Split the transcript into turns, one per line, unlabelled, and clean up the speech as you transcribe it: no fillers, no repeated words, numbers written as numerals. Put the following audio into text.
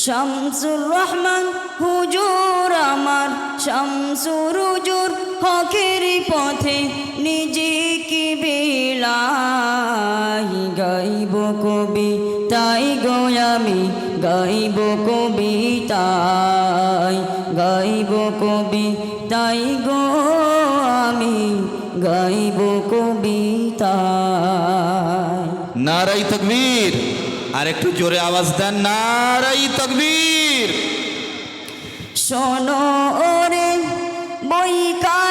শামসুর রহমান হুজুর আমার শামসুর হুজুর হকের পথে নিজেকে বিলাই গাইব কবিতাই গো আমি গাইব কবিতাই গাইব কবিতাই গো আমি গাইব কবিতাই।
নারাই তাকবীর, আর একটু জোরে আওয়াজ দেন, নারাই তাকবীর।
শোনো ওরে বৈকা